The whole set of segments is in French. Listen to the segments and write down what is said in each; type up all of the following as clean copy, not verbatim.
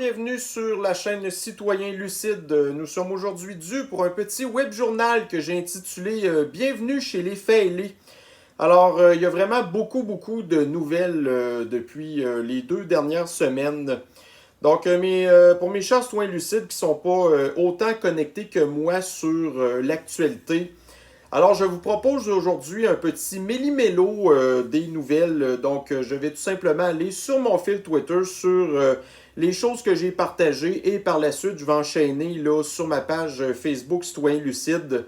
bienvenue sur la chaîne Citoyen Lucide. Nous sommes aujourd'hui dus pour un petit web journal que j'ai intitulé Bienvenue chez les Fêlés. Alors, il y a vraiment beaucoup de nouvelles depuis les 2 dernières semaines. Donc, pour mes chers citoyens lucides qui ne sont pas autant connectés que moi sur l'actualité, alors je vous propose aujourd'hui un petit méli-mélo des nouvelles. Donc, je vais tout simplement aller sur mon fil Twitter sur les choses que j'ai partagées et par la suite, je vais enchaîner là, sur ma page Facebook Citoyen Lucide.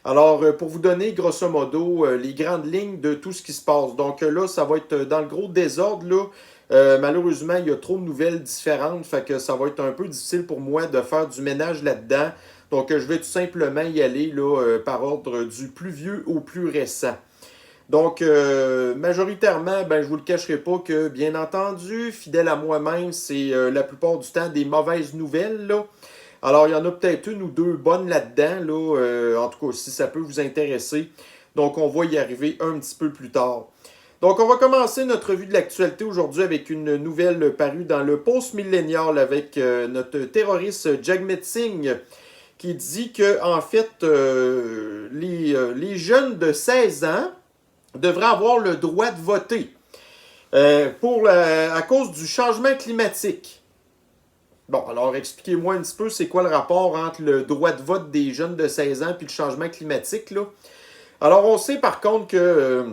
Alors, pour vous donner grosso modo les grandes lignes de tout ce qui se passe. Donc là, ça va être dans le gros désordre. Là. Malheureusement, il y a trop de nouvelles différentes, fait que ça va être un peu difficile pour moi de faire du ménage là-dedans. Donc, je vais tout simplement y aller là, par ordre du plus vieux au plus récent. Donc, majoritairement, ben, je vous le cacherai pas que, bien entendu, fidèle à moi-même, c'est la plupart du temps des mauvaises nouvelles, là. Alors, il y en a peut-être une ou deux bonnes là-dedans, là, en tout cas, si ça peut vous intéresser. Donc, on va y arriver un petit peu plus tard. Donc, on va commencer notre revue de l'actualité aujourd'hui avec une nouvelle parue dans le Post-Millennial avec notre terroriste Jagmeet Singh qui dit que, en fait, les jeunes de 16 ans devraient avoir le droit de voter à cause du changement climatique. Bon, alors expliquez-moi un petit peu c'est quoi le rapport entre le droit de vote des jeunes de 16 ans et le changement climatique, là. Alors, on sait par contre que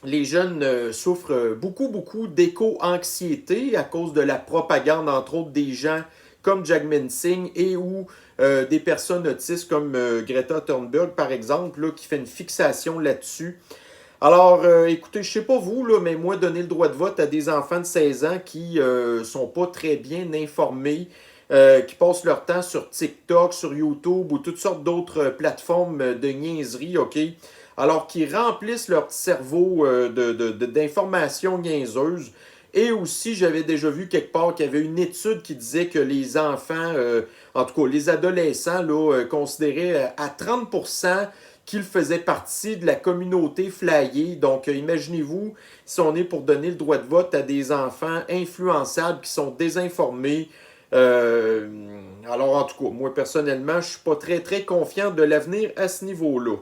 les jeunes souffrent beaucoup d'éco-anxiété à cause de la propagande, entre autres, des gens comme Jagmeet Singh et ou des personnes autistes comme Greta Thunberg, par exemple, là, qui fait une fixation là-dessus. Alors, écoutez, je sais pas vous, là, mais moi, donner le droit de vote à des enfants de 16 ans qui sont pas très bien informés, qui passent leur temps sur TikTok, sur YouTube ou toutes sortes d'autres plateformes de niaiseries, OK? Alors qu'ils remplissent leur petit cerveau d'informations niaiseuses. Et aussi, j'avais déjà vu quelque part qu'il y avait une étude qui disait que les enfants, en tout cas les adolescents, là, considéraient à 30% qu'ils faisaient partie de la communauté flyée. Donc, imaginez-vous si on est pour donner le droit de vote à des enfants influençables qui sont désinformés. Alors, en tout cas, moi, personnellement, je ne suis pas très confiant de l'avenir à ce niveau-là.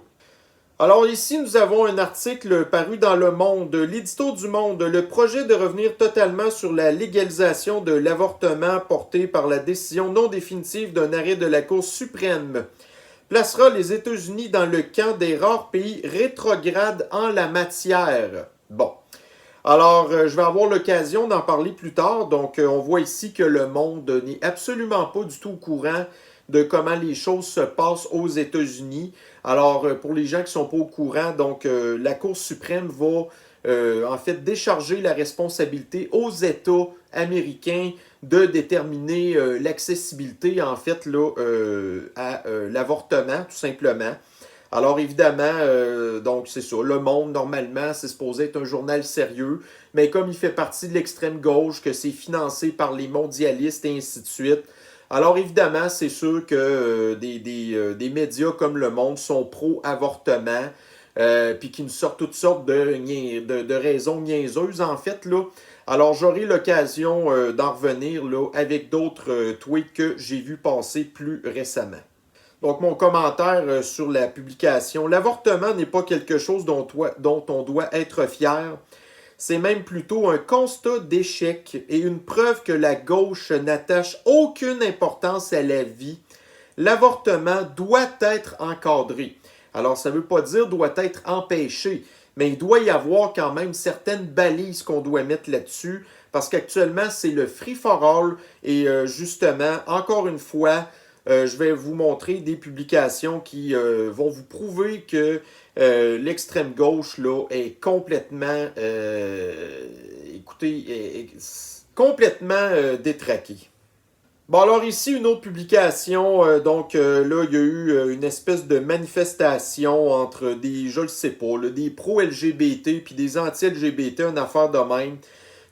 Alors ici, nous avons un article paru dans Le Monde, l'édito du Monde, le projet de revenir totalement sur la légalisation de l'avortement porté par la décision non définitive d'un arrêt de la Cour suprême placera les États-Unis dans le camp des rares pays rétrogrades en la matière. Bon. Alors, je vais avoir l'occasion d'en parler plus tard. Donc, on voit ici que le monde n'est absolument pas du tout au courant de comment les choses se passent aux États-Unis. Alors, pour les gens qui ne sont pas au courant, donc la Cour suprême va en fait décharger la responsabilité aux États américains de déterminer l'accessibilité en fait là, à l'avortement, tout simplement. Alors évidemment, donc c'est ça, Le Monde, normalement, c'est supposé être un journal sérieux, mais comme il fait partie de l'extrême gauche, que c'est financé par les mondialistes et ainsi de suite, alors évidemment, c'est sûr que des médias comme Le Monde sont pro-avortement, puis qui nous sortent toutes sortes de raisons niaiseuses, en fait, là. Alors j'aurai l'occasion d'en revenir là, avec d'autres tweets que j'ai vus passer plus récemment. Donc, mon commentaire sur la publication. L'avortement n'est pas quelque chose dont on doit être fier. C'est même plutôt un constat d'échec et une preuve que la gauche n'attache aucune importance à la vie. L'avortement doit être encadré. Alors, ça ne veut pas dire doit être empêché, mais il doit y avoir quand même certaines balises qu'on doit mettre là-dessus, parce qu'actuellement, c'est le free-for-all et justement, encore une fois, je vais vous montrer des publications qui vont vous prouver que l'extrême gauche là, est complètement, complètement détraquée. Bon, alors ici, une autre publication. Donc là, il y a eu une espèce de manifestation entre je le sais pas, là, des pro-LGBT puis des anti-LGBT, une affaire de même.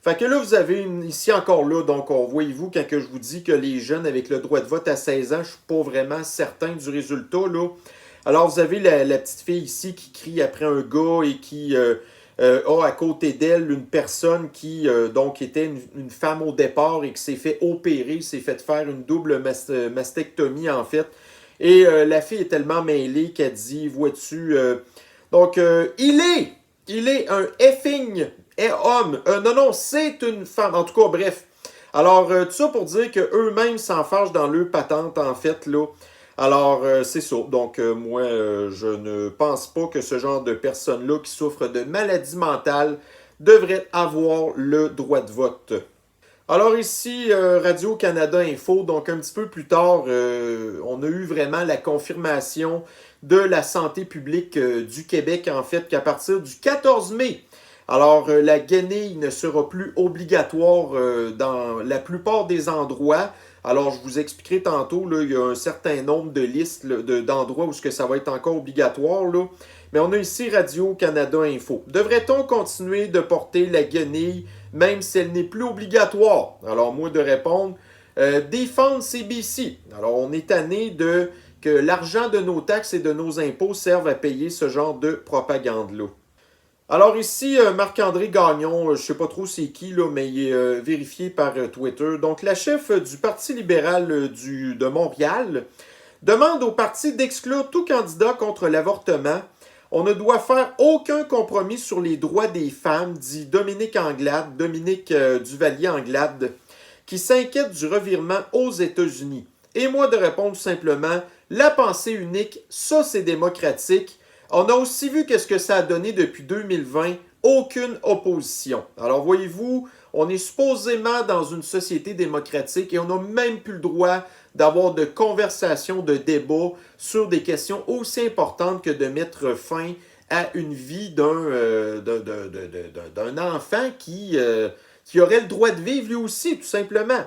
Fait que là, vous avez ici encore là, donc voyez-vous, quand que je vous dis que les jeunes avec le droit de vote à 16 ans, je ne suis pas vraiment certain du résultat, là. Alors, vous avez la petite fille ici qui crie après un gars et qui a à côté d'elle une personne qui donc était une femme au départ et qui s'est fait opérer, s'est fait faire une double mastectomie en fait. Et la fille est tellement mêlée qu'elle dit, vois-tu, il est un effing homme. Non, non, c'est une femme. En tout cas, bref. Alors, tout ça pour dire qu'eux-mêmes s'en fâchent dans leur patente, en fait, là. Alors, c'est ça. Donc, moi, je ne pense pas que ce genre de personnes-là qui souffrent de maladies mentales devraient avoir le droit de vote. Alors ici, Radio-Canada Info, donc un petit peu plus tard, on a eu vraiment la confirmation de la santé publique du Québec, en fait, qu'à partir du 14 mai, alors la guenille ne sera plus obligatoire dans la plupart des endroits. Alors je vous expliquerai tantôt, là, il y a un certain nombre de listes d'endroits où ça va être encore obligatoire, là. Mais on a ici Radio-Canada Info. Devrait-on continuer de porter la guenille même si elle n'est plus obligatoire? Alors moi de répondre, défendre CBC. Alors on est tanné de que l'argent de nos taxes et de nos impôts servent à payer ce genre de propagande-là. Alors ici, Marc-André Gagnon, je ne sais pas trop c'est qui, là, mais il est vérifié par Twitter. Donc la chef du Parti libéral de Montréal demande au parti d'exclure tout candidat contre l'avortement. On ne doit faire aucun compromis sur les droits des femmes, dit Dominique Duvalier-Anglade, qui s'inquiète du revirement aux États-Unis. Et moi de répondre simplement, la pensée unique, ça c'est démocratique. On a aussi vu qu'est-ce que ça a donné depuis 2020, aucune opposition. Alors voyez-vous, on est supposément dans une société démocratique et on n'a même plus le droit d'avoir de conversations, de débats sur des questions aussi importantes que de mettre fin à une vie d'un enfant qui aurait le droit de vivre lui aussi, tout simplement.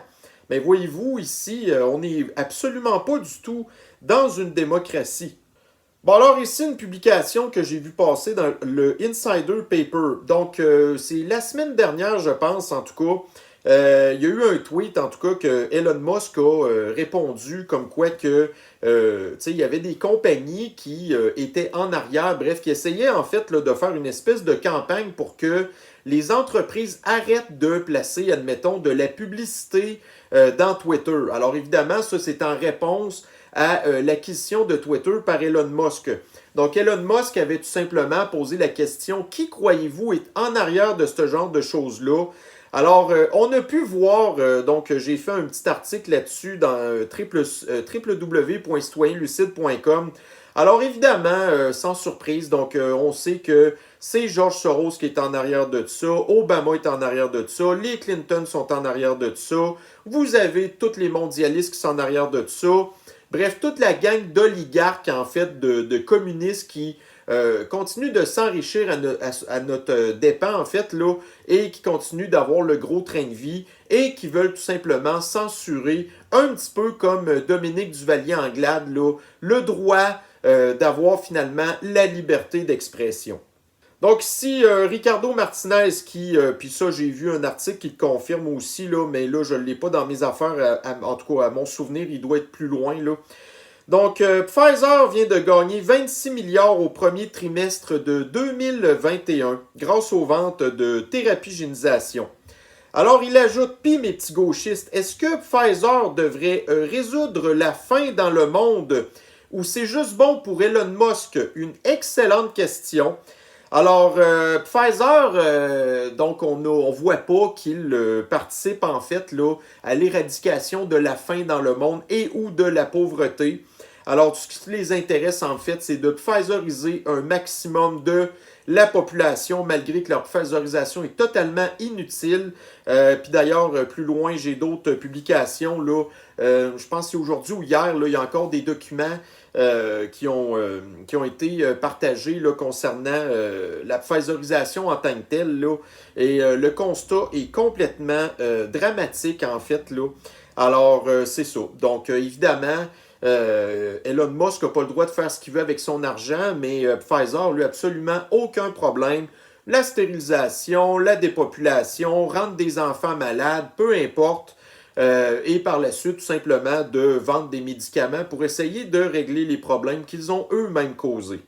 Mais voyez-vous, ici, on n'est absolument pas du tout dans une démocratie. Bon, alors ici, une publication que j'ai vu passer dans le Insider Paper. Donc, c'est la semaine dernière, je pense, en tout cas. Il y a eu un tweet, en tout cas, que Elon Musk a répondu comme quoi que, il y avait des compagnies qui étaient en arrière, bref, qui essayaient, en fait, là, de faire une espèce de campagne pour que les entreprises arrêtent de placer, admettons, de la publicité dans Twitter. Alors, évidemment, ça, c'est en réponse à l'acquisition de Twitter par Elon Musk. Donc, Elon Musk avait tout simplement posé la question, qui croyez-vous est en arrière de ce genre de choses-là? Alors, on a pu voir, donc j'ai fait un petit article là-dessus dans www.citoyenlucide.com. Alors, évidemment, sans surprise, donc on sait que c'est George Soros qui est en arrière de ça, Obama est en arrière de ça, les Clinton sont en arrière de ça, vous avez tous les mondialistes qui sont en arrière de ça. Bref, toute la gang d'oligarques, en fait, de communistes qui continuent de s'enrichir à notre dépens, en fait, là, et qui continuent d'avoir le gros train de vie et qui veulent tout simplement censurer, un petit peu comme Dominique Duvalier-Anglade, là, le droit d'avoir finalement la liberté d'expression. Donc ici, Ricardo Martinez qui, puis ça j'ai vu un article qui le confirme aussi, là, mais là je ne l'ai pas dans mes affaires, en tout cas à mon souvenir, il doit être plus loin. Là. Donc Pfizer vient de gagner 26 milliards au premier trimestre de 2021 grâce aux ventes de thérapie-génisation. Alors il ajoute, puis mes petits gauchistes, est-ce que Pfizer devrait résoudre la faim dans le monde ou c'est juste bon pour Elon Musk? Une excellente question. Alors, Pfizer, donc on voit pas qu'il participe en fait là, à l'éradication de la faim dans le monde et ou de la pauvreté. Alors, ce qui les intéresse en fait, c'est de Pfizeriser un maximum de la population, malgré que leur Pfizerisation est totalement inutile. Puis d'ailleurs, plus loin, j'ai d'autres publications. Là, je pense que c'est aujourd'hui ou hier, là, il y a encore des documents qui ont été partagés là, concernant la Pfizerisation en tant que telle. Là, et le constat est complètement dramatique, en fait. Là. Alors, c'est ça. Donc, évidemment, Elon Musk n'a pas le droit de faire ce qu'il veut avec son argent, mais Pfizer, lui, absolument aucun problème. La stérilisation, la dépopulation, rendre des enfants malades, peu importe. Et par la suite, tout simplement, de vendre des médicaments pour essayer de régler les problèmes qu'ils ont eux-mêmes causés.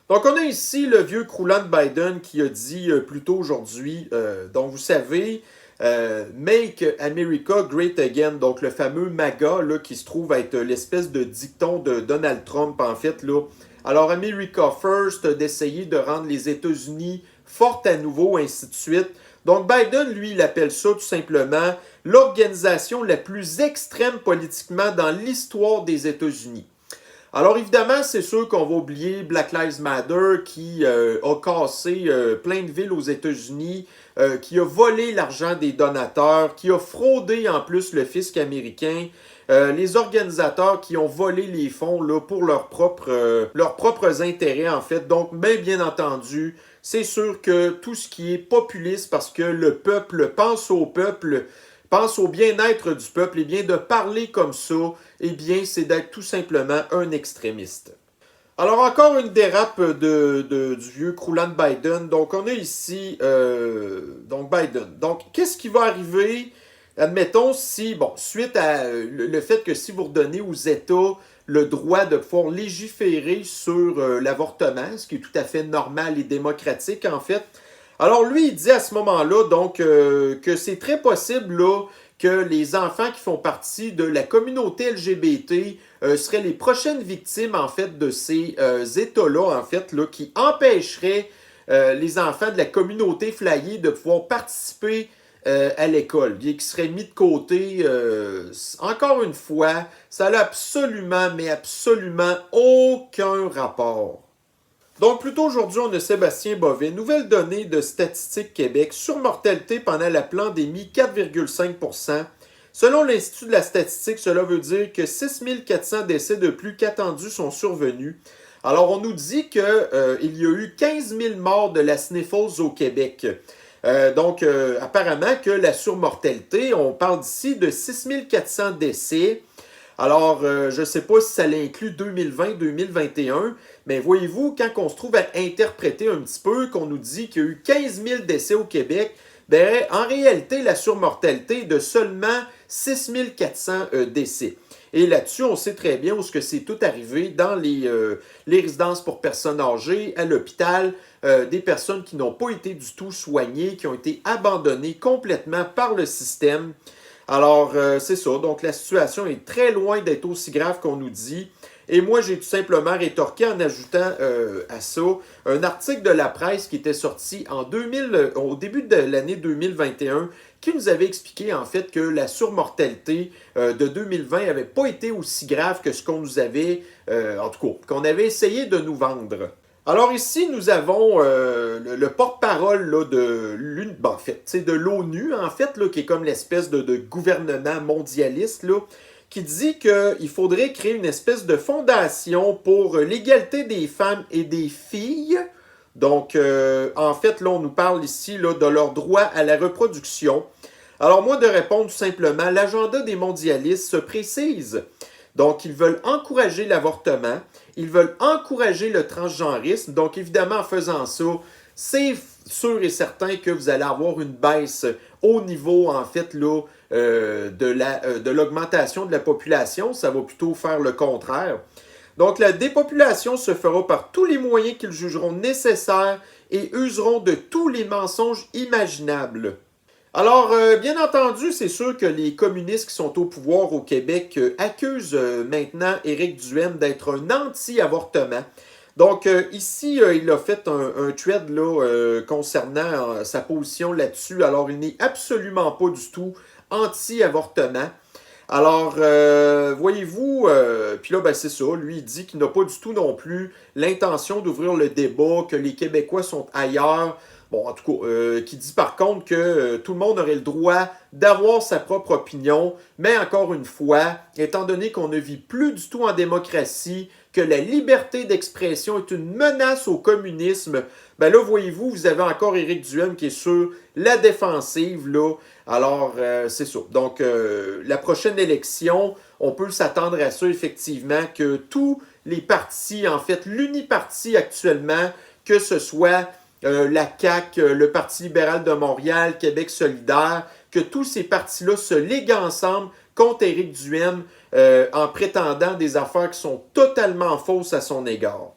Donc, on a ici le vieux croulant de Biden qui a dit plus tôt aujourd'hui, donc vous savez, Make America Great Again, donc le fameux MAGA là, qui se trouve être l'espèce de dicton de Donald Trump en fait. Là. Alors, America First, d'essayer de rendre les États-Unis fortes à nouveau, ainsi de suite. Donc, Biden, lui, il appelle ça tout simplement l'organisation la plus extrême politiquement dans l'histoire des États-Unis. Alors évidemment, c'est sûr qu'on va oublier Black Lives Matter qui a cassé plein de villes aux États-Unis, qui a volé l'argent des donateurs, qui a fraudé en plus le fisc américain, les organisateurs qui ont volé les fonds là, pour leurs propres intérêts en fait. Donc bien entendu, c'est sûr que tout ce qui est populiste parce que le peuple pense au peuple, pense au bien-être du peuple, et bien de parler comme ça, eh bien c'est d'être tout simplement un extrémiste. Alors encore une dérape du vieux croulant de Biden. Donc on a ici donc Biden. Donc qu'est-ce qui va arriver? Admettons si, bon, suite à le fait que si vous redonnez aux États le droit de pouvoir légiférer sur l'avortement, ce qui est tout à fait normal et démocratique en fait, alors lui, il dit à ce moment-là donc que c'est très possible là, que les enfants qui font partie de la communauté LGBT seraient les prochaines victimes en fait de ces États-là en fait là, qui empêcheraient les enfants de la communauté flyée de pouvoir participer à l'école, qui seraient mis de côté. Encore une fois, ça n'a absolument, mais absolument aucun rapport. Donc, plus tôt aujourd'hui, on a Sébastien Bovet. Nouvelle donnée de Statistique Québec. Surmortalité pendant la pandémie, 4,5 %. Selon l'Institut de la statistique, cela veut dire que 6400 décès de plus qu'attendus sont survenus. Alors, on nous dit qu'il y a eu 15 000 morts de la sniffles au Québec. Donc, apparemment que la surmortalité, on parle d'ici de 6400 décès. Alors, je ne sais pas si ça l'inclut 2020-2021, mais voyez-vous, quand on se trouve à interpréter un petit peu, qu'on nous dit qu'il y a eu 15 000 décès au Québec, ben, en réalité, la surmortalité est de seulement 6 400 décès. Et là-dessus, on sait très bien où ce que c'est tout arrivé dans les résidences pour personnes âgées, à l'hôpital, des personnes qui n'ont pas été du tout soignées, qui ont été abandonnées complètement par le système. Alors, c'est ça. Donc, la situation est très loin d'être aussi grave qu'on nous dit. Et moi, j'ai tout simplement rétorqué en ajoutant à ça un article de la presse qui était sorti au début de l'année 2021 qui nous avait expliqué en fait que la surmortalité de 2020 n'avait pas été aussi grave que ce qu'on nous avait, en tout cas, qu'on avait essayé de nous vendre. Alors ici, nous avons le porte-parole là, de l'ONU, en fait, là, qui est comme l'espèce de gouvernement mondialiste, là, qui dit qu'il faudrait créer une espèce de fondation pour l'égalité des femmes et des filles. Donc, en fait, là, on nous parle ici là, de leur droit à la reproduction. Alors, moi, de répondre tout simplement, l'agenda des mondialistes se précise. Donc, ils veulent encourager l'avortement, ils veulent encourager le transgenrisme. Donc, évidemment, en faisant ça, c'est sûr et certain que vous allez avoir une baisse au niveau, en fait, là, de l'augmentation de la population. Ça va plutôt faire le contraire. Donc, la dépopulation se fera par tous les moyens qu'ils jugeront nécessaires et useront de tous les mensonges imaginables. Alors, bien entendu, c'est sûr que les communistes qui sont au pouvoir au Québec accusent maintenant Éric Duhaime d'être un anti-avortement. Donc, ici, il a fait un thread là, concernant sa position là-dessus. Alors, il n'est absolument pas du tout anti-avortement. Alors, voyez-vous, puis là, ben, c'est ça, lui, il dit qu'il n'a pas du tout non plus l'intention d'ouvrir le débat, que les Québécois sont ailleurs. Bon, en tout cas, qui dit par contre que tout le monde aurait le droit d'avoir sa propre opinion, mais encore une fois, étant donné qu'on ne vit plus du tout en démocratie, que la liberté d'expression est une menace au communisme, ben là, voyez-vous, vous avez encore Éric Duhaime qui est sur la défensive, là. Alors, c'est ça. Donc, la prochaine élection, on peut s'attendre à ça, effectivement, que tous les partis, en fait, l'uniparti actuellement, que ce soit la CAQ, le Parti libéral de Montréal, Québec solidaire, que tous ces partis-là se liguent ensemble contre Éric Duhaime en prétendant des affaires qui sont totalement fausses à son égard.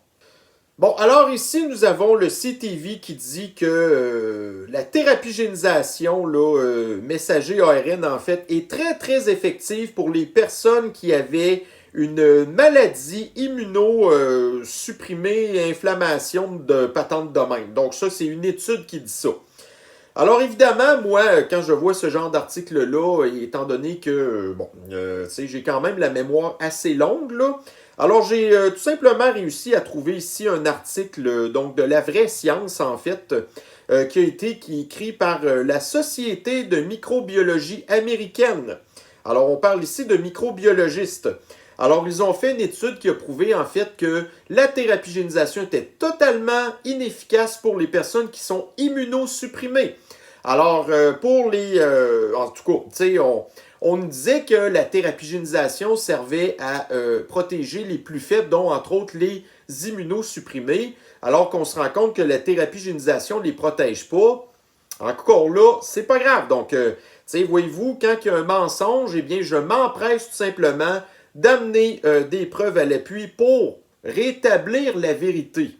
Bon, alors ici, nous avons le CTV qui dit que la thérapie génisation, là, messager ARN, en fait, est très, très effective pour les personnes qui avaient une maladie immunosupprimée, inflammation de patente de même. Donc ça, c'est une étude qui dit ça. Alors évidemment, moi, quand je vois ce genre d'article-là, étant donné que, bon, tu sais, j'ai quand même la mémoire assez longue, là, alors j'ai tout simplement réussi à trouver ici un article, donc de la vraie science, en fait, qui est écrit par la Société de microbiologie américaine. Alors on parle ici de microbiologistes. Alors, ils ont fait une étude qui a prouvé en fait que la thérapie génisation était totalement inefficace pour les personnes qui sont immunosupprimées. Alors, pour les... en tout cas, tu sais, on nous disait que la thérapie génisation servait à protéger les plus faibles, dont entre autres les immunosupprimés, alors qu'on se rend compte que la thérapie génisation ne les protège pas. Encore là, c'est pas grave. Donc, tu sais, voyez-vous, quand il y a un mensonge, eh bien, je m'empresse tout simplement d'amener des preuves à l'appui pour rétablir la vérité.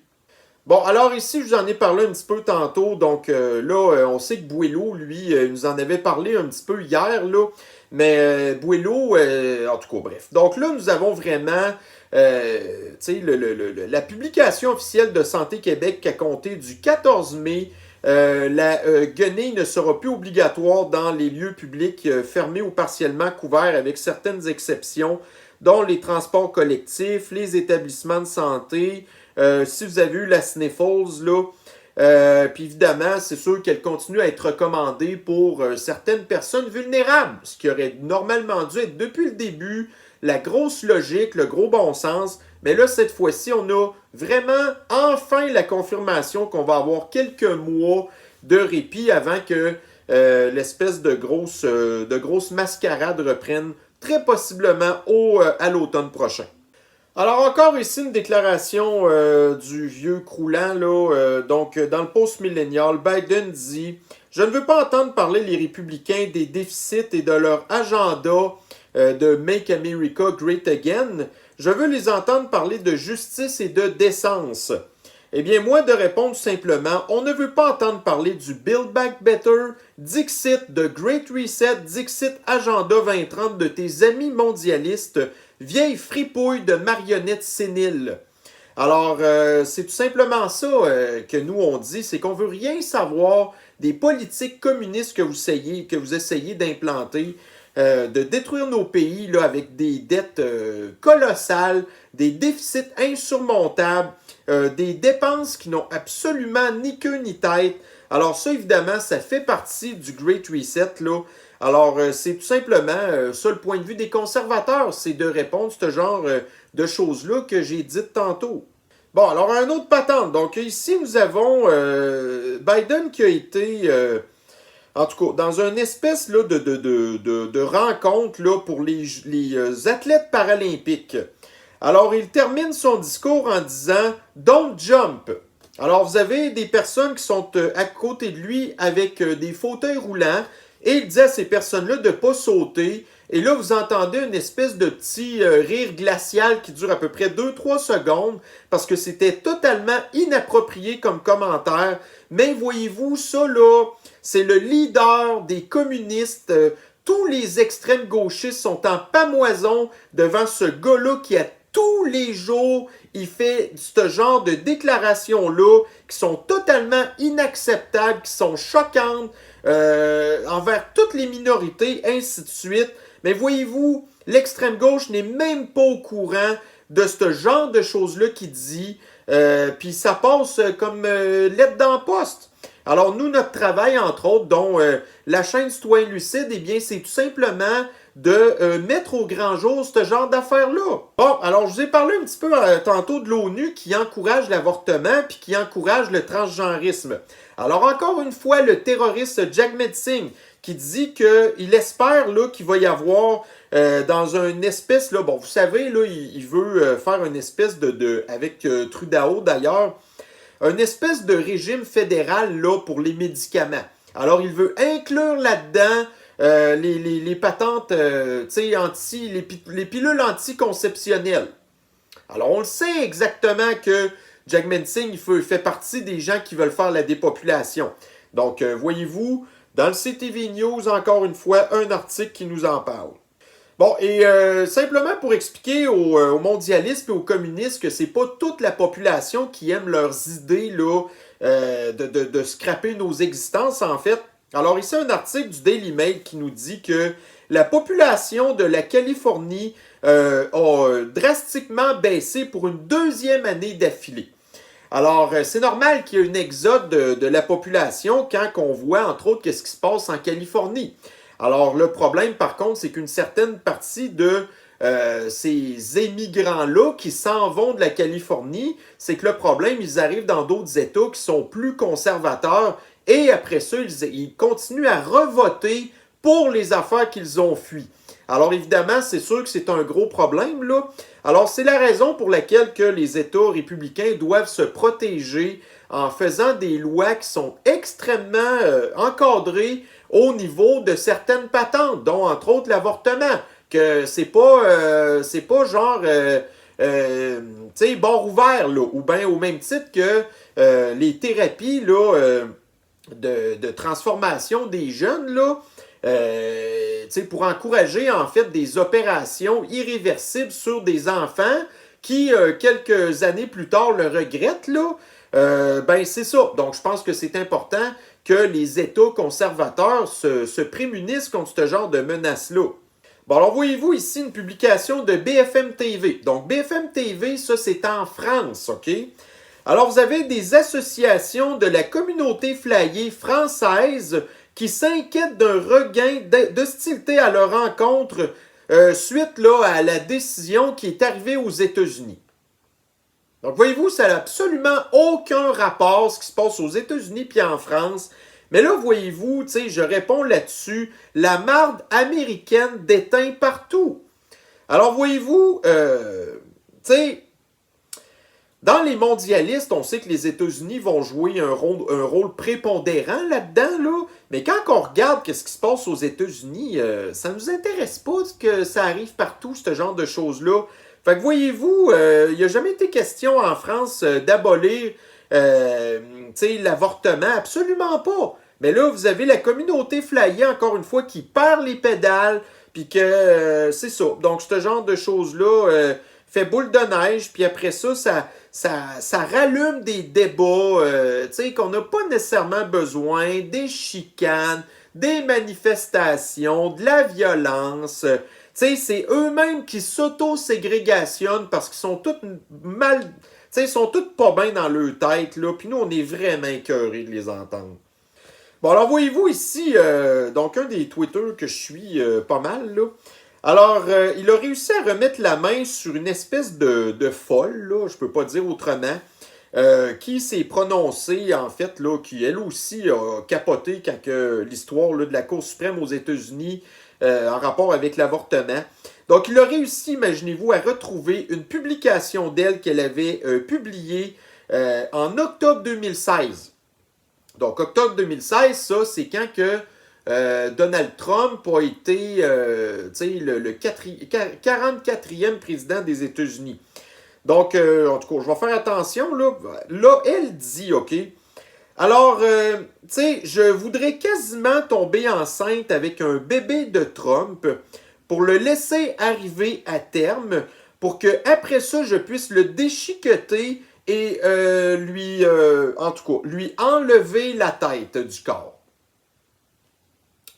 Bon, alors ici, je vous en ai parlé un petit peu tantôt. Donc là, on sait que Boileau, lui, nous en avait parlé un petit peu hier, là. Mais Boileau, en tout cas, bref. Donc là, nous avons vraiment la publication officielle de Santé Québec qui a compté du 14 mai. La guenille ne sera plus obligatoire dans les lieux publics fermés ou partiellement couverts avec certaines exceptions, dont les transports collectifs, les établissements de santé. Si vous avez eu la sniffles, là, puis évidemment, c'est sûr qu'elle continue à être recommandée pour certaines personnes vulnérables, ce qui aurait normalement dû être depuis le début la grosse logique, le gros bon sens. Mais là, cette fois-ci, on a vraiment enfin la confirmation qu'on va avoir quelques mois de répit avant que l'espèce de grosse mascarade reprenne très possiblement à l'automne prochain. Alors encore ici une déclaration du vieux croulant, là, donc dans le post-millénial, Biden dit « Je ne veux pas entendre parler les républicains des déficits et de leur agenda de Make America Great Again. Je veux les entendre parler de justice et de décence. » Eh bien, moi, de répondre simplement, on ne veut pas entendre parler du Build Back Better, Dixit, de Great Reset, Dixit Agenda 2030 de tes amis mondialistes, vieille fripouille de marionnettes séniles. Alors, c'est tout simplement ça que nous, on dit, c'est qu'on veut rien savoir des politiques communistes que vous essayez d'implanter, de détruire nos pays là, avec des dettes colossales, des déficits insurmontables, des dépenses qui n'ont absolument ni queue ni tête. Alors ça, évidemment, ça fait partie du Great Reset, là. Alors, c'est tout simplement ça le point de vue des conservateurs, c'est de répondre à ce genre de choses-là que j'ai dites tantôt. Bon, alors un autre patente. Donc ici, nous avons Biden qui a été, en tout cas, dans une espèce là, de rencontre là, pour les athlètes paralympiques. Alors, il termine son discours en disant « Don't jump ». Alors, vous avez des personnes qui sont à côté de lui avec des fauteuils roulants et il dit à ces personnes-là de ne pas sauter. Et là, vous entendez une espèce de petit rire glacial qui dure à peu près 2-3 secondes parce que c'était totalement inapproprié comme commentaire. Mais voyez-vous, ça là, c'est le leader des communistes. Tous les extrêmes gauchistes sont en pamoison devant ce gars-là qui a tous les jours, il fait ce genre de déclarations-là qui sont totalement inacceptables, qui sont choquantes envers toutes les minorités, ainsi de suite. Mais voyez-vous, l'extrême gauche n'est même pas au courant de ce genre de choses-là qu'il dit. Puis ça passe comme lettre dans la poste. Alors nous, notre travail, entre autres, dont la chaîne Citoyen Lucide, eh bien, c'est tout simplement de mettre au grand jour ce genre d'affaires-là. Bon, alors je vous ai parlé un petit peu tantôt de l'ONU qui encourage l'avortement puis qui encourage le transgenrisme. Alors encore une fois, le terroriste Jagmeet Singh qui dit qu'il espère là, qu'il va y avoir dans une espèce, là, bon, vous savez, là, il veut faire une espèce avec Trudeau d'ailleurs, une espèce de régime fédéral là, pour les médicaments. Alors, il veut inclure là-dedans les patentes, les pilules anticonceptionnelles. Alors, on le sait exactement que Jack Mensing, il fait partie des gens qui veulent faire la dépopulation. Donc, voyez-vous, dans le CTV News, encore une fois, un article qui nous en parle. Bon, et simplement pour expliquer aux mondialistes et aux communistes que c'est pas toute la population qui aime leurs idées là, de scraper nos existences, en fait. Alors ici, un article du Daily Mail qui nous dit que la population de la Californie a drastiquement baissé pour une deuxième année d'affilée. Alors, c'est normal qu'il y ait une exode de la population quand on voit, entre autres, qu'est-ce qui se passe en Californie. Alors, le problème, par contre, c'est qu'une certaine partie de ces immigrants-là qui s'en vont de la Californie, c'est que le problème, ils arrivent dans d'autres États qui sont plus conservateurs et après ça, ils continuent à revoter pour les affaires qu'ils ont fui. Alors, évidemment, c'est sûr que c'est un gros problème, là. Alors, c'est la raison pour laquelle que les États républicains doivent se protéger en faisant des lois qui sont extrêmement encadrées au niveau de certaines patentes, dont entre autres l'avortement, que c'est pas genre tu sais, bord ouvert, là, ou bien au même titre que les thérapies là, de transformation des jeunes, là, pour encourager en fait des opérations irréversibles sur des enfants qui, quelques années plus tard, le regrettent, là, ben c'est ça. Donc, je pense que c'est important que les États conservateurs se prémunissent contre ce genre de menaces-là. Bon, alors voyez-vous ici une publication de BFM TV. Donc, BFM TV, ça, c'est en France, OK? Alors, vous avez des associations de la communauté flyée française qui s'inquiètent d'un regain d'hostilité à leur encontre suite là, à la décision qui est arrivée aux États-Unis. Donc, voyez-vous, ça n'a absolument aucun rapport ce qui se passe aux États-Unis puis en France. Mais là, voyez-vous, tu sais, je réponds là-dessus, la marde américaine déteint partout. Alors, voyez-vous, tu sais, dans les mondialistes, on sait que les États-Unis vont jouer un rôle prépondérant là-dedans, là. Mais quand on regarde ce qui se passe aux États-Unis, ça ne nous intéresse pas que ça arrive partout, ce genre de choses-là. Fait que voyez-vous, il n'y a jamais été question en France d'abolir l'avortement, absolument pas. Mais là, vous avez la communauté flyée, encore une fois, qui perd les pédales, puis que c'est ça. Donc, ce genre de choses-là fait boule de neige, puis après ça, ça rallume des débats qu'on n'a pas nécessairement besoin, des chicanes, des manifestations, de la violence. C'est eux-mêmes qui s'auto-ségrégationnent parce qu'ils sont tous mal... ils sont tous pas bien dans leur tête, là, puis nous, on est vraiment écœurés de les entendre. Bon, alors voyez-vous ici, donc un des Twitter que je suis pas mal, là. Alors, il a réussi à remettre la main sur une espèce de folle, là, je peux pas dire autrement, qui s'est prononcée, en fait, là, qui elle aussi a capoté quand l'histoire de la Cour suprême aux États-Unis en rapport avec l'avortement. Donc, il a réussi, imaginez-vous, à retrouver une publication d'elle qu'elle avait publiée en octobre 2016. Donc, octobre 2016, ça, c'est quand que Donald Trump a été le 44e président des États-Unis. Donc, en tout cas, je vais faire attention. Là, elle dit, OK, alors, je voudrais quasiment tomber enceinte avec un bébé de Trump pour le laisser arriver à terme, pour que après ça, je puisse le déchiqueter et lui enlever la tête du corps.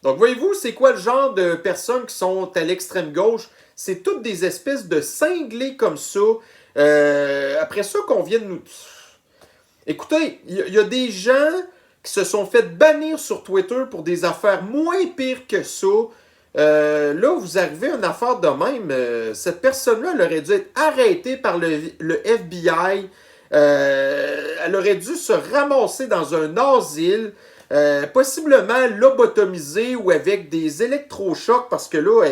Donc, voyez-vous, c'est quoi le genre de personnes qui sont à l'extrême gauche? C'est toutes des espèces de cinglés comme ça. Après ça, qu'on vient de nous... Écoutez, il y a des gens qui se sont fait bannir sur Twitter pour des affaires moins pires que ça. Là, vous arrivez à une affaire de même. Cette personne-là, elle aurait dû être arrêtée par le FBI. Elle aurait dû se ramasser dans un asile. Possiblement lobotomisé ou avec des électrochocs parce que là,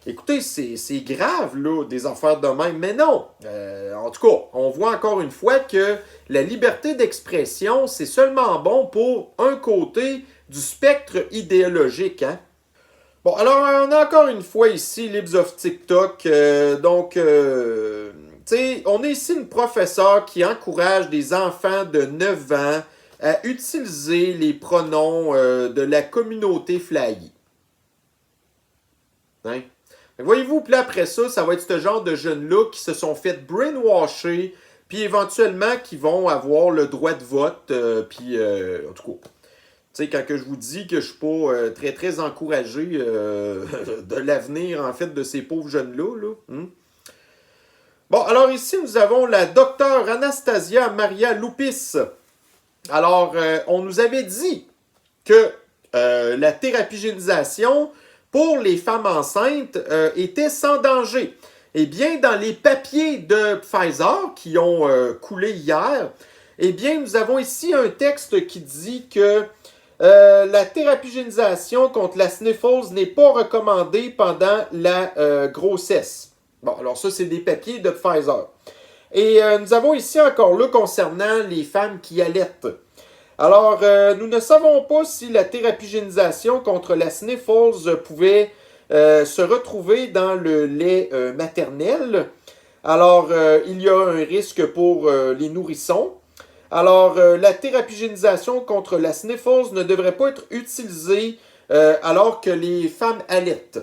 écoutez, c'est grave, là, des affaires de même. Mais non, en tout cas, on voit encore une fois que la liberté d'expression, c'est seulement bon pour un côté du spectre idéologique, hein. Bon, alors, on a encore une fois ici Libs of TikTok. on est ici une professeure qui encourage des enfants de 9 ans à utiliser les pronoms de la communauté flyée. Hein? Voyez-vous, puis après ça, ça va être ce genre de jeunes-là qui se sont fait brainwasher, puis éventuellement qui vont avoir le droit de vote, puis en tout cas, quand que je vous dis que je suis pas très très encouragé de l'avenir en fait de ces pauvres jeunes-là, là. Bon, alors ici nous avons la docteure Anastasia Maria Lupis. Alors, on nous avait dit que la thérapie-génisation pour les femmes enceintes était sans danger. Eh bien, dans les papiers de Pfizer qui ont coulé hier, eh bien, nous avons ici un texte qui dit que la thérapie-génisation contre la sniffles n'est pas recommandée pendant la grossesse. Bon, alors ça, c'est des papiers de Pfizer. Et nous avons ici encore là concernant les femmes qui allaitent. Alors, nous ne savons pas si la thérapie-génisation contre la sniffles pouvait se retrouver dans le lait maternel. Alors, il y a un risque pour les nourrissons. Alors, la thérapie-génisation contre la sniffles ne devrait pas être utilisée alors que les femmes allaitent.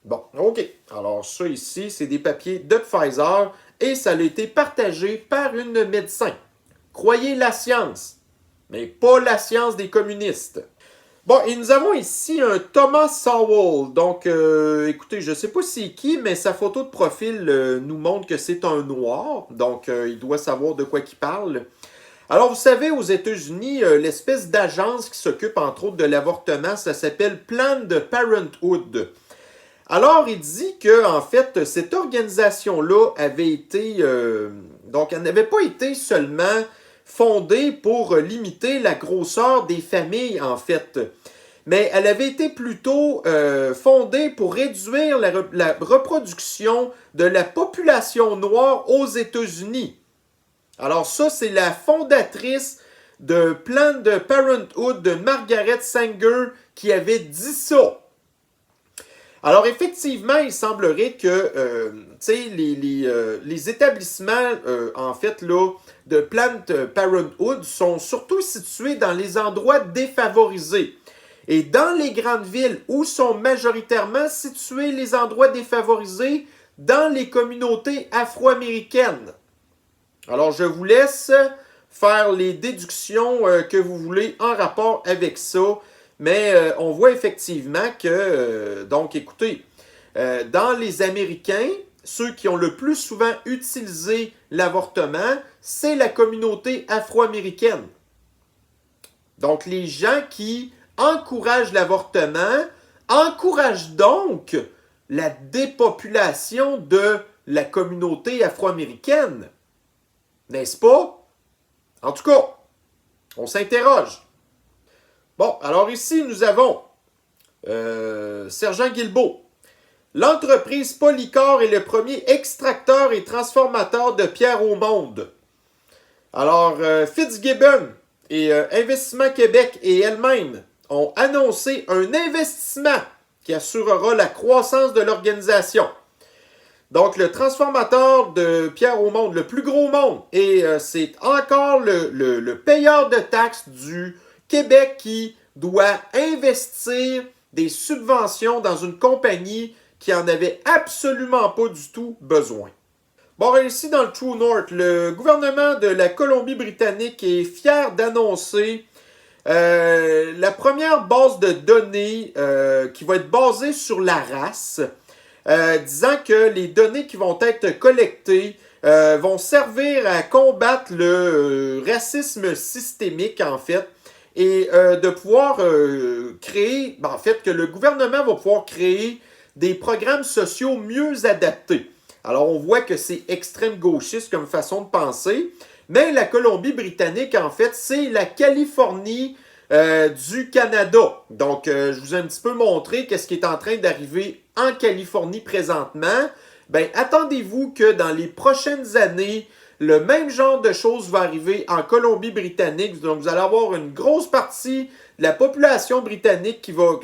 Bon, OK. Alors, ça ici, c'est des papiers de Pfizer et ça a été partagé par une médecin. Croyez la science, mais pas la science des communistes. Bon, et nous avons ici un Thomas Sowell. Donc, écoutez, je ne sais pas c'est qui, mais sa photo de profil nous montre que c'est un noir. Donc, il doit savoir de quoi il parle. Alors, vous savez, aux États-Unis, l'espèce d'agence qui s'occupe, entre autres, de l'avortement, ça s'appelle Planned Parenthood. Alors, il dit que, en fait, cette organisation-là avait été... donc, elle n'avait pas été seulement fondée pour limiter la grosseur des familles, en fait. Mais elle avait été plutôt fondée pour réduire la reproduction de la population noire aux États-Unis. Alors ça, c'est la fondatrice de Planned Parenthood de Margaret Sanger qui avait dit ça. Alors effectivement, il semblerait que les établissements en fait là, de Planned Parenthood sont surtout situés dans les endroits défavorisés. Et dans les grandes villes où sont majoritairement situés les endroits défavorisés, dans les communautés afro-américaines. Alors, je vous laisse faire les déductions que vous voulez en rapport avec ça. Mais on voit effectivement que, donc écoutez, dans les Américains, ceux qui ont le plus souvent utilisé l'avortement, c'est la communauté afro-américaine. Donc, les gens qui encouragent l'avortement encouragent donc la dépopulation de la communauté afro-américaine. N'est-ce pas? En tout cas, on s'interroge. Bon, alors ici, nous avons Sergent Guilbeault. L'entreprise Polycor est le premier extracteur et transformateur de pierre au monde. Alors, Fitzgibbon et Investissement Québec et elle-même ont annoncé un investissement qui assurera la croissance de l'organisation. Donc, le transformateur de pierre au monde, le plus gros au monde, et c'est encore le payeur de taxes du Québec qui doit investir des subventions dans une compagnie qui en avait absolument pas du tout besoin. Bon, ici dans le True North, le gouvernement de la Colombie-Britannique est fier d'annoncer la première base de données qui va être basée sur la race, disant que les données qui vont être collectées vont servir à combattre le racisme systémique, en fait, et de pouvoir créer, en fait, que le gouvernement va pouvoir créer des programmes sociaux mieux adaptés. Alors, on voit que c'est extrême gauchiste comme façon de penser, mais la Colombie-Britannique, en fait, c'est la Californie du Canada. Donc, je vous ai un petit peu montré qu'est-ce qui est en train d'arriver en Californie présentement. Ben, attendez-vous que dans les prochaines années, le même genre de choses va arriver en Colombie-Britannique. Donc, vous allez avoir une grosse partie de la population britannique qui va,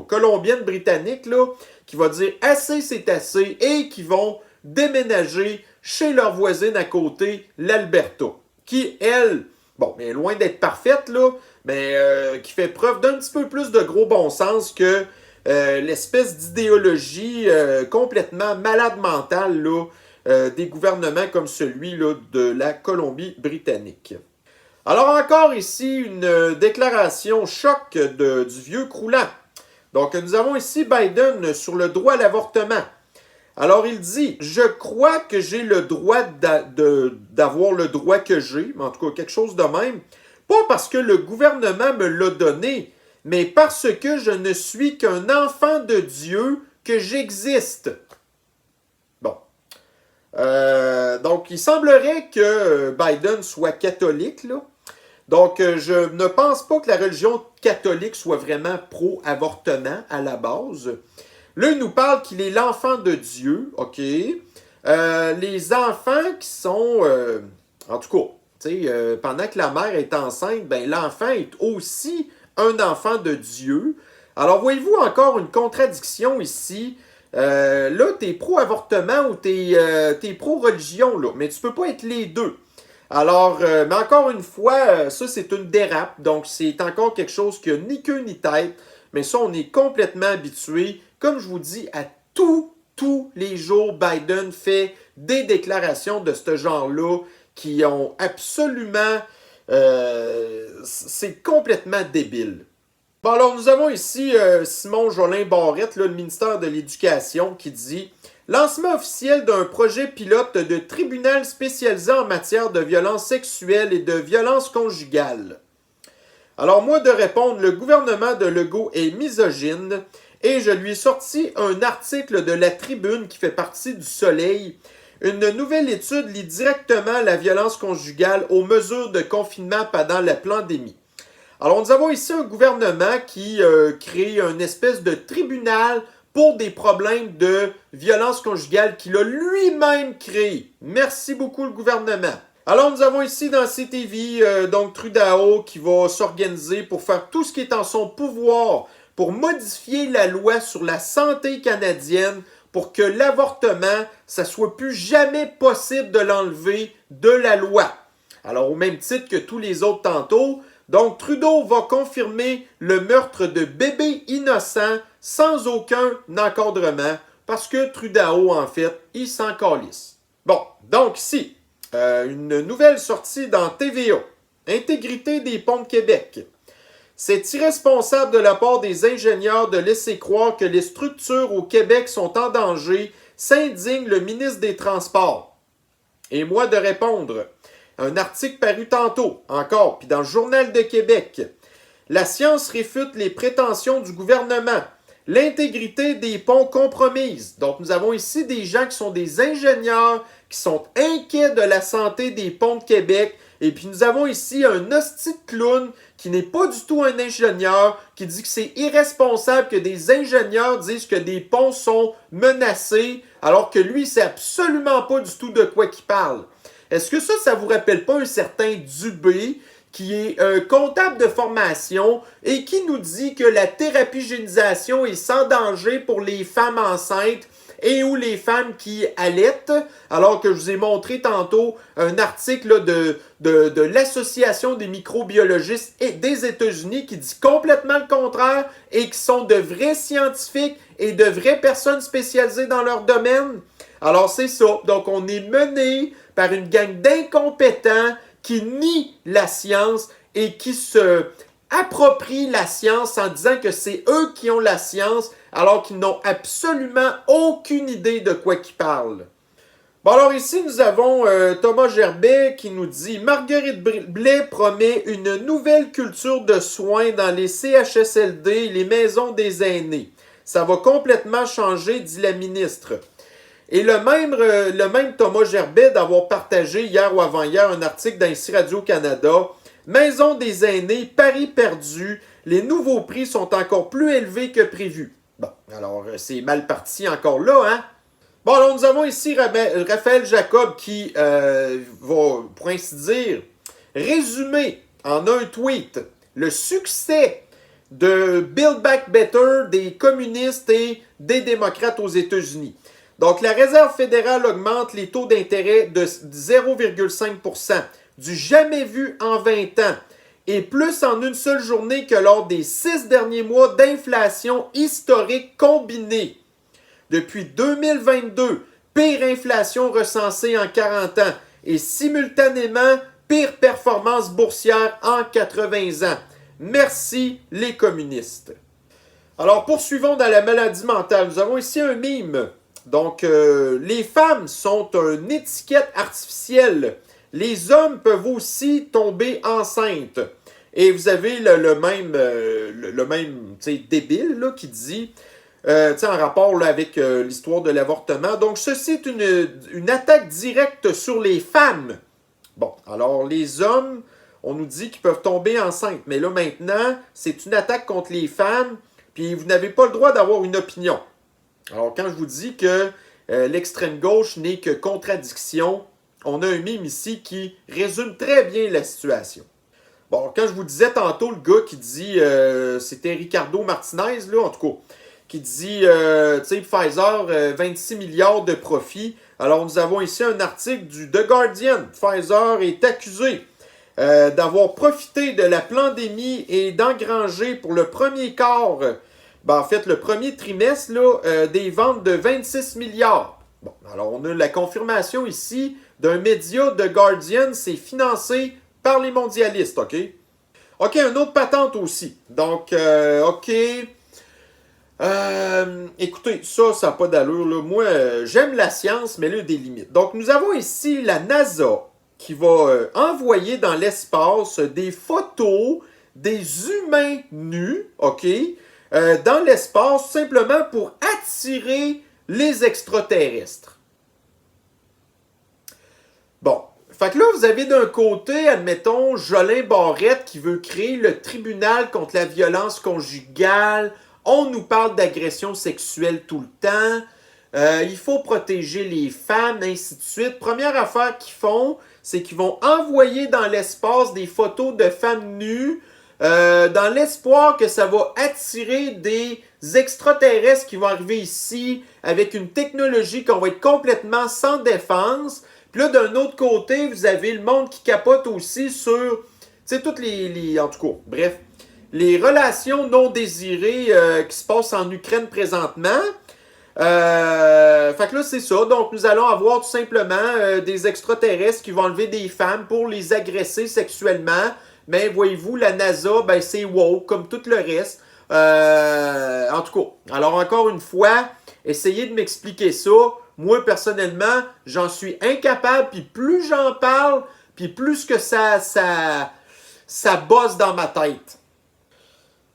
colombienne britannique, là, qui va dire assez, c'est assez, et qui vont déménager chez leur voisine à côté, l'Alberta, qui, elle, bon, est loin d'être parfaite, là, mais qui fait preuve d'un petit peu plus de gros bon sens que l'espèce d'idéologie complètement malade mentale là, des gouvernements comme celui là, de la Colombie-Britannique. Alors encore ici, une déclaration choc du vieux croulant. Donc nous avons ici Biden sur le droit à l'avortement. Alors il dit, je crois que j'ai le droit d'avoir le droit que j'ai, en tout cas quelque chose de même, pas parce que le gouvernement me l'a donné, mais parce que je ne suis qu'un enfant de Dieu, que j'existe. Bon. Donc il semblerait que Biden soit catholique, là. Donc, je ne pense pas que la religion catholique soit vraiment pro-avortement à la base. Là, il nous parle qu'il est l'enfant de Dieu, OK? Les enfants qui sont... en tout cas, pendant que la mère est enceinte, ben, l'enfant est aussi un enfant de Dieu. Alors, voyez-vous encore une contradiction ici? Là, tu es pro-avortement ou tu es pro-religion, là, mais tu ne peux pas être les deux. Alors, mais encore une fois, ça c'est une dérape, donc c'est encore quelque chose qui n'a ni queue ni tête, mais ça on est complètement habitué. Comme je vous dis, à tous les jours, Biden fait des déclarations de ce genre-là qui ont absolument... c'est complètement débile. Bon, alors nous avons ici Simon Jolin Barrette, là, le ministère de l'Éducation, qui dit... Lancement officiel d'un projet pilote de tribunal spécialisé en matière de violences sexuelles et de violences conjugales. Alors moi de répondre, le gouvernement de Legault est misogyne et je lui ai sorti un article de la Tribune qui fait partie du Soleil. Une nouvelle étude lie directement la violence conjugale aux mesures de confinement pendant la pandémie. Alors nous avons ici un gouvernement qui crée une espèce de tribunal pour des problèmes de violence conjugale qu'il a lui-même créé. Merci beaucoup le gouvernement. Alors nous avons ici dans CTV, donc Trudeau qui va s'organiser pour faire tout ce qui est en son pouvoir pour modifier la loi sur la santé canadienne pour que l'avortement, ça soit plus jamais possible de l'enlever de la loi. Alors au même titre que tous les autres tantôt, donc Trudeau va confirmer le meurtre de bébés innocents sans aucun encadrement, parce que Trudeau, en fait, il s'en calisse. Bon, donc ici, une nouvelle sortie dans TVA. Intégrité des ponts de Québec. C'est irresponsable de la part des ingénieurs de laisser croire que les structures au Québec sont en danger, s'indigne le ministre des Transports. Et moi de répondre. Un article paru tantôt, encore, puis dans le Journal de Québec. La science réfute les prétentions du gouvernement. L'intégrité des ponts compromise. Donc, nous avons ici des gens qui sont des ingénieurs, qui sont inquiets de la santé des ponts de Québec. Et puis, nous avons ici un hostie de clown qui n'est pas du tout un ingénieur, qui dit que c'est irresponsable que des ingénieurs disent que des ponts sont menacés, alors que lui, il ne sait absolument pas du tout de quoi il parle. Est-ce que ça vous rappelle pas un certain Dubé, qui est un comptable de formation et qui nous dit que la thérapie-génisation est sans danger pour les femmes enceintes et ou les femmes qui allaitent, alors que je vous ai montré tantôt un article de l'Association des microbiologistes des États-Unis qui dit complètement le contraire et qui sont de vrais scientifiques et de vraies personnes spécialisées dans leur domaine. Alors c'est ça, donc on est mené par une gang d'incompétents qui nient la science et qui se approprient la science en disant que c'est eux qui ont la science alors qu'ils n'ont absolument aucune idée de quoi ils parlent. Bon alors ici nous avons Thomas Gerbet qui nous dit « Marguerite Blais promet une nouvelle culture de soins dans les CHSLD et les maisons des aînés. Ça va complètement changer, dit la ministre. » Et le même Thomas Gerbet d'avoir partagé hier ou avant-hier un article dans ici Radio-Canada. Maison des aînés, pari perdu, les nouveaux prix sont encore plus élevés que prévu. Bon, alors c'est mal parti encore là, hein? Bon, alors nous avons ici Raphaël Jacob qui va, pour ainsi dire, résumer en un tweet le succès de Build Back Better des communistes et des démocrates aux États-Unis. Donc, la Réserve fédérale augmente les taux d'intérêt de 0,5%, du jamais vu en 20 ans, et plus en une seule journée que lors des 6 derniers mois d'inflation historique combinée. Depuis 2022, pire inflation recensée en 40 ans et simultanément pire performance boursière en 80 ans. Merci les communistes. Alors poursuivons dans la maladie mentale. Nous avons ici un mime. Donc les femmes sont une étiquette artificielle. Les hommes peuvent aussi tomber enceintes. Et vous avez le même débile là, qui dit, en rapport là, avec l'histoire de l'avortement. Donc, ceci est une attaque directe sur les femmes. Bon, alors les hommes, on nous dit qu'ils peuvent tomber enceintes. Mais là, maintenant, c'est une attaque contre les femmes, puis vous n'avez pas le droit d'avoir une opinion. Alors, quand je vous dis que l'extrême gauche n'est que contradiction, on a un mime ici qui résume très bien la situation. Bon, quand je vous disais tantôt, le gars qui dit, c'était Ricardo Martinez, là, en tout cas, qui dit, tu sais, Pfizer, 26 milliards de profits. Alors, nous avons ici un article du The Guardian. Pfizer est accusé d'avoir profité de la pandémie et d'engranger pour le premier quart, en fait, le premier trimestre, là, des ventes de 26 milliards. Bon, alors, on a la confirmation ici d'un média, The Guardian, c'est financé par les mondialistes, OK? OK, une autre patente aussi. Donc, OK. Écoutez, ça n'a pas d'allure, là. Moi, j'aime la science, mais là, il y a des limites. Donc, nous avons ici la NASA qui va envoyer dans l'espace des photos des humains nus, OK? Dans l'espace, simplement pour attirer les extraterrestres. Bon. Fait que là, vous avez d'un côté, admettons, Jolin Barrette qui veut créer le tribunal contre la violence conjugale. On nous parle d'agression sexuelle tout le temps. Il faut protéger les femmes, ainsi de suite. Première affaire qu'ils font, c'est qu'ils vont envoyer dans l'espace des photos de femmes nues dans l'espoir que ça va attirer des extraterrestres qui vont arriver ici avec une technologie qu'on va être complètement sans défense. Puis là, d'un autre côté, vous avez le monde qui capote aussi sur, tu sais, toutes en tout cas, bref, les relations non désirées qui se passent en Ukraine présentement. Fait que là, c'est ça. Donc, nous allons avoir tout simplement des extraterrestres qui vont enlever des femmes pour les agresser sexuellement. Mais voyez-vous, la NASA, ben, c'est woke, comme tout le reste. En tout cas, alors encore une fois, essayez de m'expliquer ça. Moi, personnellement, j'en suis incapable, puis plus j'en parle, puis plus que ça bosse dans ma tête.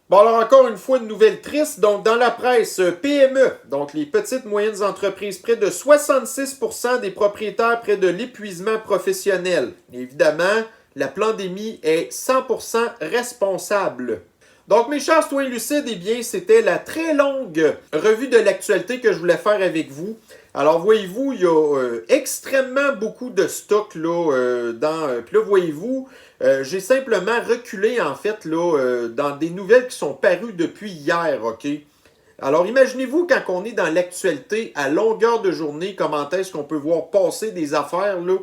Bon, alors encore une fois, une nouvelle triste. Donc, dans la presse, PME, donc les petites moyennes entreprises, près de 66% des propriétaires près de l'épuisement professionnel. Évidemment, la pandémie est 100% responsable. Donc, mes chers citoyens lucides, eh bien, c'était la très longue revue de l'actualité que je voulais faire avec vous. Alors, voyez-vous, il y a extrêmement beaucoup de stock là, puis là, voyez-vous, j'ai simplement reculé, en fait, là, dans des nouvelles qui sont parues depuis hier, OK? Alors, imaginez-vous quand on est dans l'actualité, à longueur de journée, comment est-ce qu'on peut voir passer des affaires, là?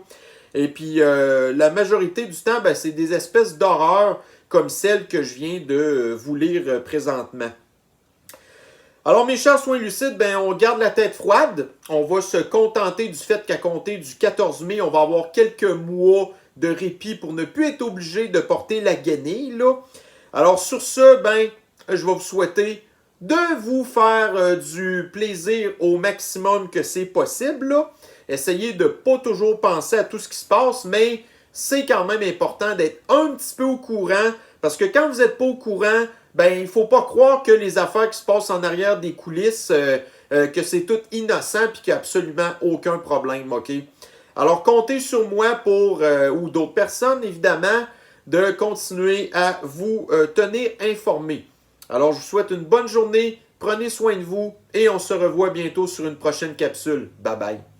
Et puis, la majorité du temps, ben, c'est des espèces d'horreurs comme celle que je viens de vous lire présentement. Alors, mes chers soins lucides, ben, on garde la tête froide. On va se contenter du fait qu'à compter du 14 mai, on va avoir quelques mois de répit pour ne plus être obligé de porter la guenille, là. Alors, sur ce, ben, je vais vous souhaiter de vous faire du plaisir au maximum que c'est possible, là. Essayez de ne pas toujours penser à tout ce qui se passe, mais c'est quand même important d'être un petit peu au courant, parce que quand vous n'êtes pas au courant, ben, il ne faut pas croire que les affaires qui se passent en arrière des coulisses, que c'est tout innocent et qu'il n'y a absolument aucun problème, OK? Alors, comptez sur moi pour, ou d'autres personnes, évidemment, de continuer à vous tenir informés. Alors, je vous souhaite une bonne journée, prenez soin de vous et on se revoit bientôt sur une prochaine capsule. Bye bye!